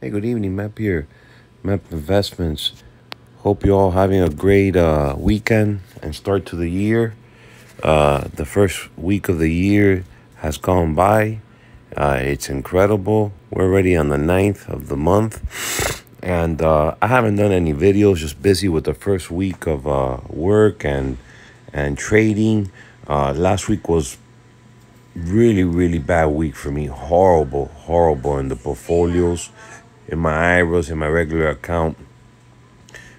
Hey, good evening, Map here. Map Investments. Hope you're all having a great weekend and start to the year. The first week of the year has gone by. It's incredible. We're already on the 9th of the month. And I haven't done any videos, just busy with the first week of work and trading. Last week was really bad week for me. Horrible in the portfolios, in my IRAs, in my regular account.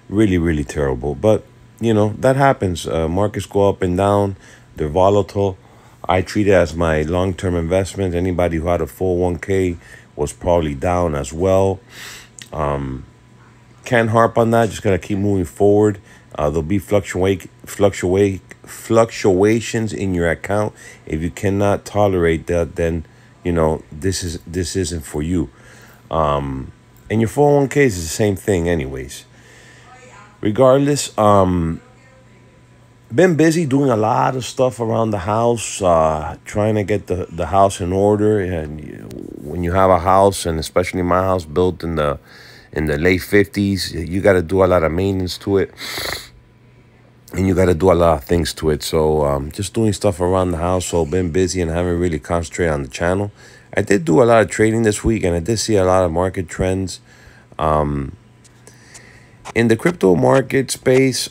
Really terrible. But that happens. Markets go up and down. They're volatile. I treat it as my long-term investment. Anybody who had a full 1K was probably down as well. Can't harp on that. Just gotta keep moving forward. There'll be fluctuations in your account. If you cannot tolerate that, then this isn't for you. And your 401ks is the same thing, anyways. Regardless, been busy doing a lot of stuff around the house, trying to get the house in order. And when you have a house, and especially my house built in the late 50s, you got to do a lot of maintenance to it, and you got to do a lot of things to it. So just doing stuff around the house. So been busy and haven't really concentrated on the channel. I did do a lot of trading this week, and I did see a lot of market trends. In the crypto market space,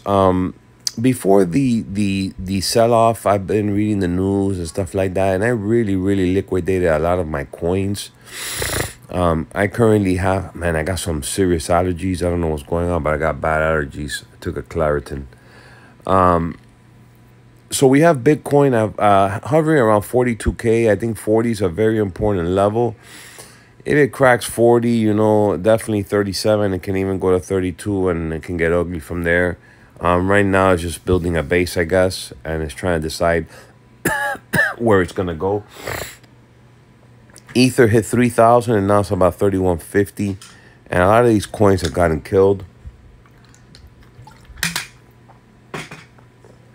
before the sell-off, I've been reading the news and stuff like that, and I really liquidated a lot of my coins. I currently have, I got some serious allergies. I don't know what's going on, but I got bad allergies. I took a Claritin. So we have Bitcoin hovering around 42K. I think 40 is a very important level. If it cracks 40, definitely 37. It can even go to 32, and it can get ugly from there. Right now, it's just building a base, I guess, and it's trying to decide where it's going to go. Ether hit 3,000, and now it's about 3,150. And a lot of these coins have gotten killed.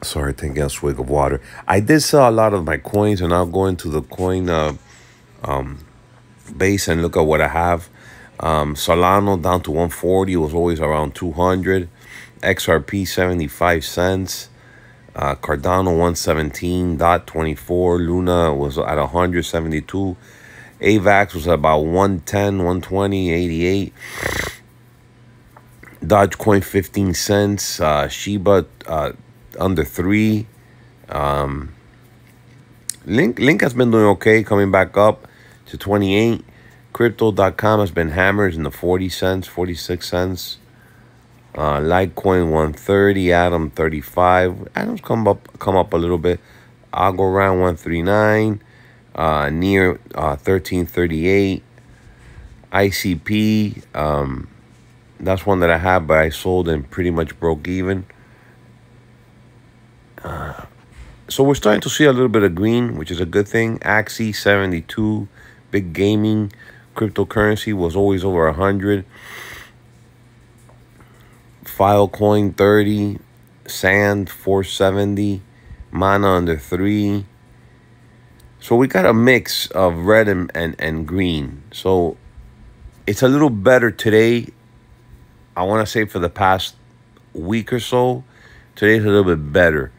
Sorry, taking a swig of water. I did sell a lot of my coins, and I'll go into the coin base and look at what I have. Solano down to 140. It was always around 200. XRP 75 cents. Cardano 117.24. Luna was at 172. AVAX was about 110, 120, 88. Dogecoin 15 cents. Shiba under 3. Link has been doing okay, coming back up to 28. Crypto.com has been hammered in the 40 cents, 46 cents. Litecoin 130, Atom 35. Atom's come up a little bit. Algorand 139. Near 1338. ICP. That's one that I have, but I sold and pretty much broke even. So we're starting to see a little bit of green, which is a good thing. Axie 72. Big gaming. Cryptocurrency was always over 100. Filecoin 30. Sand 470. Mana under 3. So we got a mix of red and green. So it's a little better today. I want to say for the past week or so, today's a little bit better.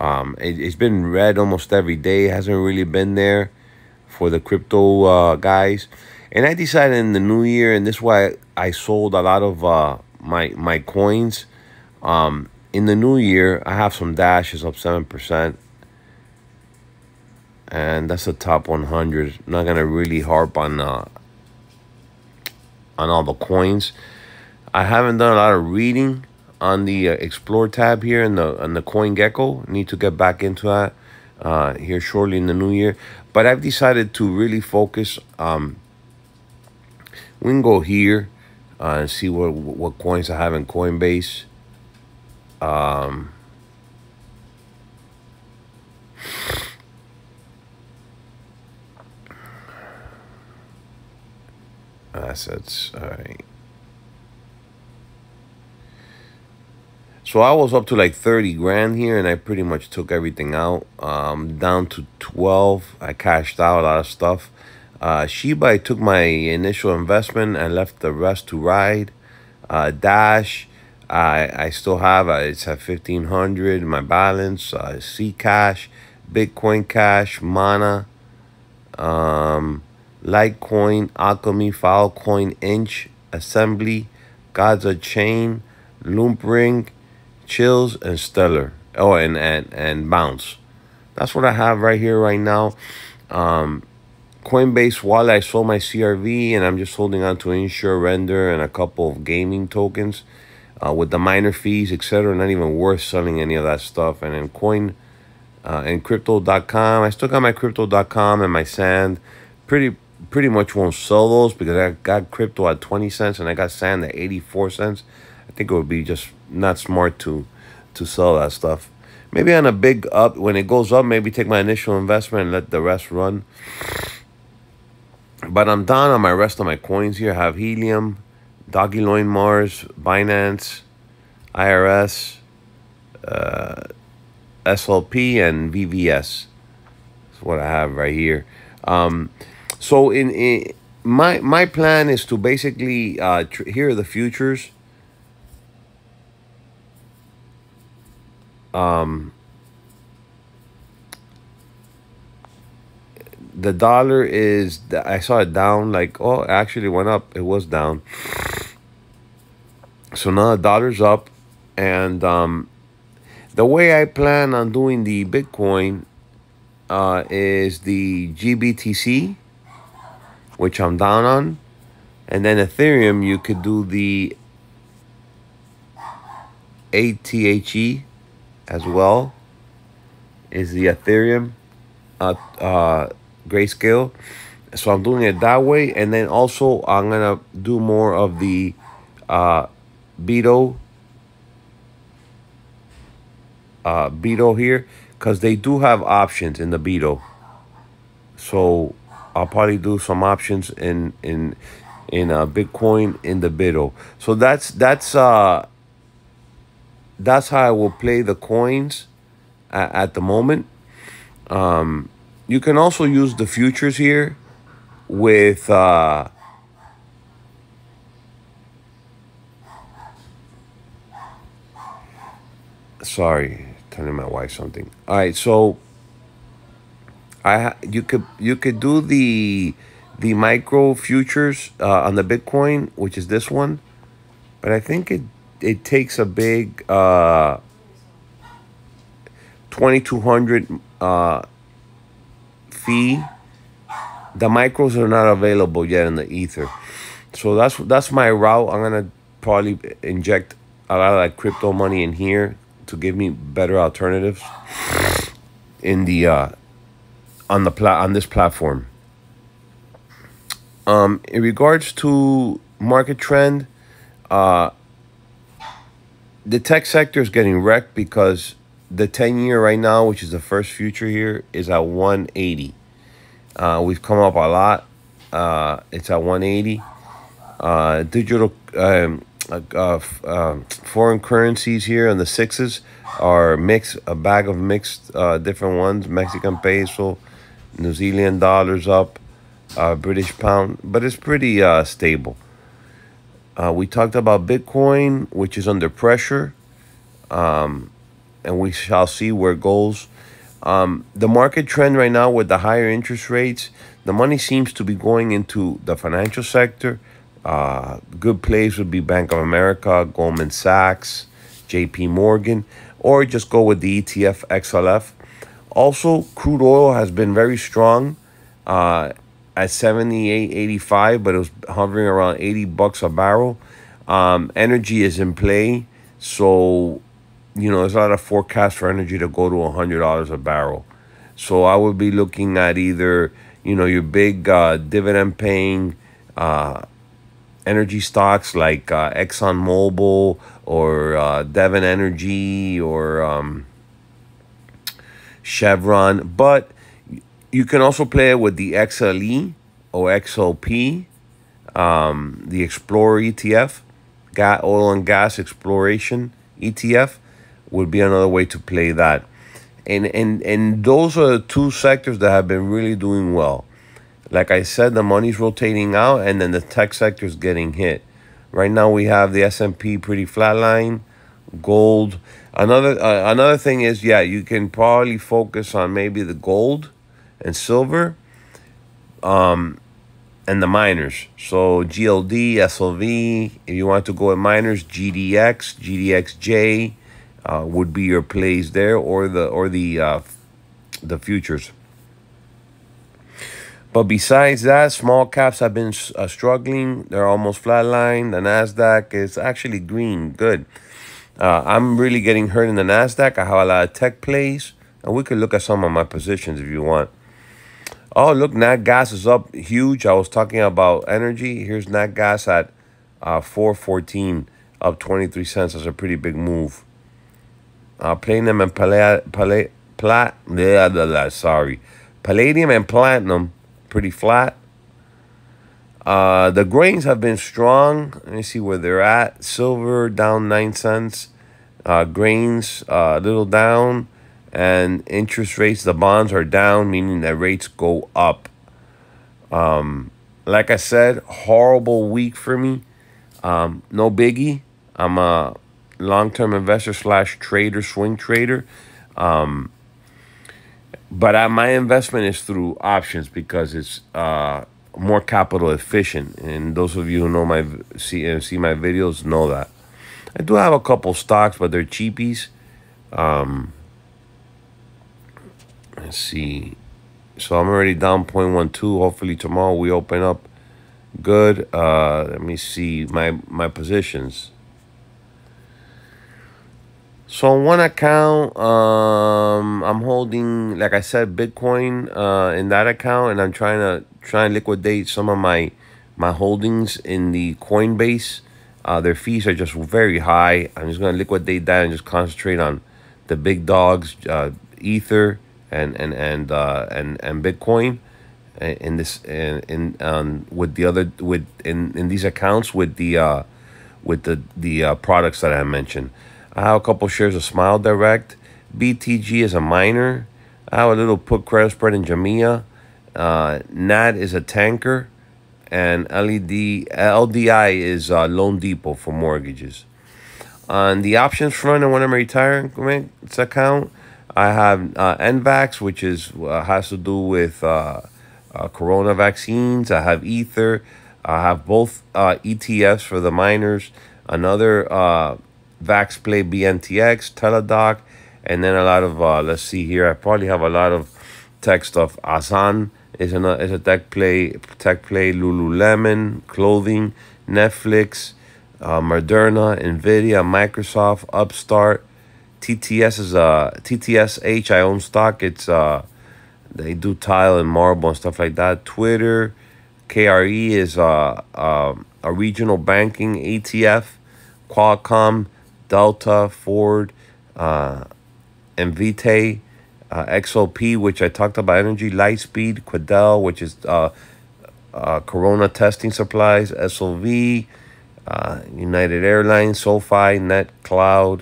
It's been red almost every day. It hasn't really been there for the crypto guys. And I decided in the new year, and this is why I sold a lot of my coins. In the new year, I have some dashes up 7%. And that's the top 100. I'm not going to really harp on all the coins. I haven't done a lot of reading on the Explore tab here in the CoinGecko. Need to get back into that here shortly in the new year. But I've decided to really focus. We can go here and see what coins I have in Coinbase. Assets. All right. So I was up to like 30 grand here, and I pretty much took everything out. Down to 12. I cashed out a lot of stuff. Shiba, I took my initial investment and left the rest to ride. Dash, I still have, it's at 1,500, my balance. C Cash, Bitcoin Cash, Mana, Litecoin, Alchemy, Filecoin, Inch, Assembly, Gods of Chain, Loopring, Chills, and Stellar. Oh, and Bounce. That's what I have right here right now. Coinbase wallet, I sold my CRV, and I'm just holding on to Insure, Render, and a couple of gaming tokens. With the minor fees, etc., not even worth selling any of that stuff. And then and crypto.com, I still got my crypto.com and my Sand. Pretty much won't sell those because I got crypto at 20 cents and I got Sand at 84 cents. I think it would be just not smart to sell that stuff. Maybe on a big up, when it goes up, maybe take my initial investment and let the rest run. But I'm down on my rest of my coins here. I have Helium, Doggy Loin Mars, Binance, IRS, SLP, and VVS. That's what I have right here. So in my plan is to basically here are the futures. The dollar is, I saw it down, like, oh, it actually went up. It was down. So now the dollar's up. And the way I plan on doing the Bitcoin is the GBTC, which I'm down on. And then Ethereum, you could do the ATHE as well, is the Ethereum grayscale. So I'm doing it that way. And then also I'm gonna do more of the Beto here, because they do have options in the Beto. So I'll probably do some options in Bitcoin in the Beto. So that's how I will play the coins at the moment. You can also use the futures here with sorry, telling my wife something. All right, so you could do the micro futures on the Bitcoin, which is this one, but I think it takes a big 2,200 fee. The micros are not available yet in the Ether, so that's my route. I'm gonna probably inject a lot of that crypto money in here to give me better alternatives in the on this platform. In regards to market trend, the tech sector is getting wrecked because the 10-year right now, which is the first future here, is at 180. We've come up a lot. It's at 180. Digital foreign currencies here on the sixes are mixed, a bag of mixed different ones. Mexican peso, New Zealand dollars up, British pound, but it's pretty stable. We talked about Bitcoin, which is under pressure, and we shall see where it goes. The market trend right now with the higher interest rates, the money seems to be going into the financial sector. Good plays would be Bank of America, Goldman Sachs, JP Morgan, or just go with the ETF XLF. Also, crude oil has been very strong at 78.85, but it was hovering around $80 a barrel. Energy is in play, so there's a lot of forecasts for energy to go to $100 a barrel. So I would be looking at either your big dividend paying energy stocks like ExxonMobil or Devon Energy or Chevron, but you can also play it with the XLE or XLP, the Explorer ETF, oil and gas exploration ETF would be another way to play that. And those are the two sectors that have been really doing well. Like I said, the money's rotating out, and then the tech sector is getting hit. Right now, we have the S&P pretty flatline. Gold. Another thing is, yeah, you can probably focus on maybe the gold and silver, and the miners. So GLD, SLV. If you want to go with miners, GDX, GDXJ would be your plays there, or the futures. But besides that, small caps have been struggling. They're almost flatline. The Nasdaq is actually green, good. I'm really getting hurt in the Nasdaq. I have a lot of tech plays, and we could look at some of my positions if you want. Oh, look, nat gas is up huge. I was talking about energy. Here's nat gas at 414, up 23 cents. That's a pretty big move. Platinum and palladium and platinum pretty flat. The grains have been strong. Let me see where they're at. Silver down 9 cents. Grains a little down. And interest rates, the bonds are down, meaning that rates go up. Like I said, horrible week for me. No biggie. I'm a long-term investor / trader, swing trader. But my investment is through options because it's more capital efficient. And those of you who know see my videos know that. I do have a couple stocks, but they're cheapies. Let's see. So I'm already down 0.12. Hopefully tomorrow we open up good. Let me see my positions. So on one account, I'm holding, like I said, Bitcoin in that account, and I'm trying to liquidate some of my holdings in the Coinbase. Their fees are just very high. I'm just gonna liquidate that and just concentrate on the big dogs, Ether and Bitcoin, in this with the other in these accounts with the products that I mentioned. I have a couple shares of Smile Direct. BTG is a miner. I have a little put credit spread in Jamia. NAT is a tanker. And LDI is Loan Depot for mortgages. On the options front, and when I'm retirement account, I have NVAX, which is has to do with corona vaccines. I have Ether. I have both ETFs for the miners. Another Vax Play BNTX, Teladoc, and then a lot of let's see here. I probably have a lot of tech stuff. Asan is a tech play. Lululemon clothing, Netflix, Moderna, Nvidia, Microsoft, Upstart. TTS is TTSH. I own stock. It's they do tile and marble and stuff like that. Twitter, KRE is a regional banking ETF. Qualcomm, Delta, Ford, Invitae, XOP, which I talked about, energy, Lightspeed, Quidel, which is Corona testing supplies, SLV, United Airlines, SoFi, NetCloud,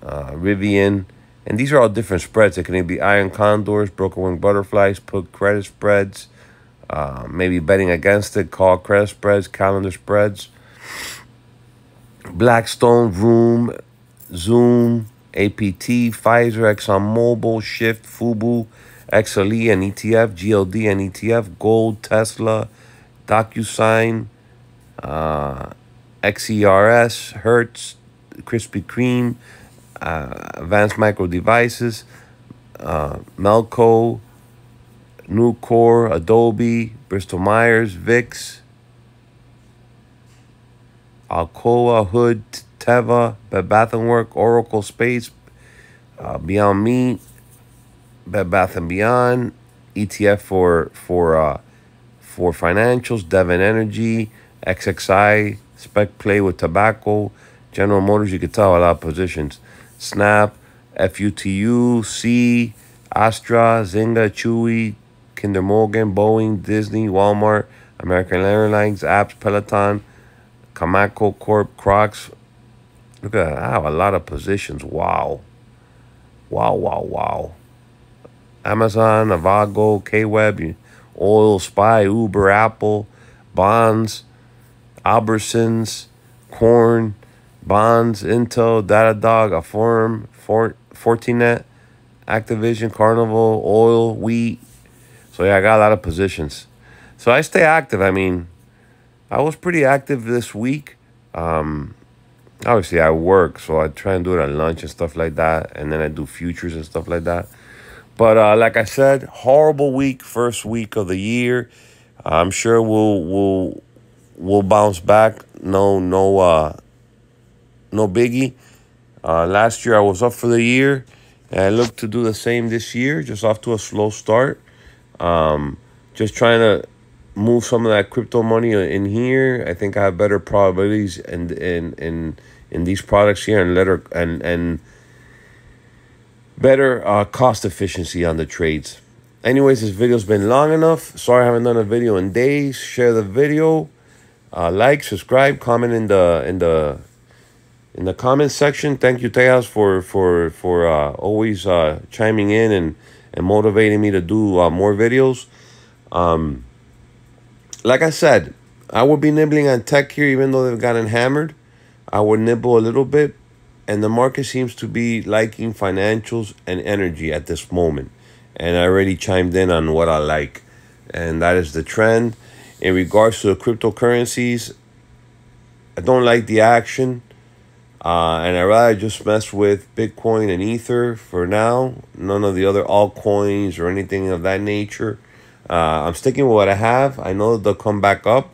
Rivian. And these are all different spreads. It can be iron condors, broken wing butterflies, put credit spreads, maybe betting against it, call credit spreads, calendar spreads. Blackstone, Vroom, Zoom, APT, Pfizer, ExxonMobil, Shift, Fubu, XLE and ETF, GLD and ETF, Gold, Tesla, DocuSign, XERS, Hertz, Krispy Kreme, Advanced Micro Devices, Melco, Nucor, Adobe, Bristol Myers, VIX, Alcoa, Hood, Teva, Bed Bath & Work, Oracle Space, Beyond Meat, Bed Bath & Beyond, ETF for financials, Devon Energy, XXI, Spec Play with Tobacco, General Motors. You could tell a lot of positions. Snap, FUTU, C, Astra, Zynga, Chewy, Kinder Morgan, Boeing, Disney, Walmart, American Airlines, Apps, Peloton, Camaco Corp, Crocs. Look at that. I have a lot of positions. Wow. Wow. Amazon, Avago, KWeb, oil, SPY, Uber, Apple, bonds, Albertsons, corn, bonds, Intel, Datadog, Affirm, Fortinet, Activision, Carnival, oil, wheat. So yeah, I got a lot of positions. So I stay active. I mean, I was pretty active this week. Obviously, I work, so I try and do it at lunch and stuff like that. And then I do futures and stuff like that. But like I said, horrible week, first week of the year. I'm sure we'll bounce back. No biggie. Last year I was up for the year, and I look to do the same this year. Just off to a slow start. Just trying to move some of that crypto money in here. I think I have better probabilities in these products here, and better cost efficiency on the trades. Anyways, this video's been long enough. Sorry I haven't done a video in days. Share the video, like, subscribe, comment in the comment section. Thank you, Tejas, for always chiming in and motivating me to do more videos. Like I said, I would be nibbling on tech here, even though they've gotten hammered. I would nibble a little bit, and the market seems to be liking financials and energy at this moment. And I already chimed in on what I like, and that is the trend. In regards to the cryptocurrencies, I don't like the action, and I'd rather just mess with Bitcoin and Ether for now. None of the other altcoins or anything of that nature. I'm sticking with what I have. I know they'll come back up,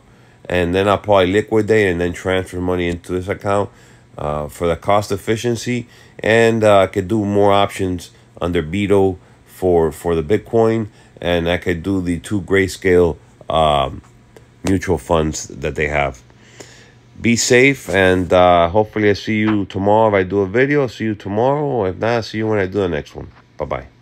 and then I'll probably liquidate and then transfer money into this account for the cost efficiency. And I could do more options under Beto for the Bitcoin, and I could do the 2 Grayscale mutual funds that they have. Be safe, and hopefully I see you tomorrow. If I do a video, I'll see you tomorrow. If not, I'll see you when I do the next one. Bye-bye.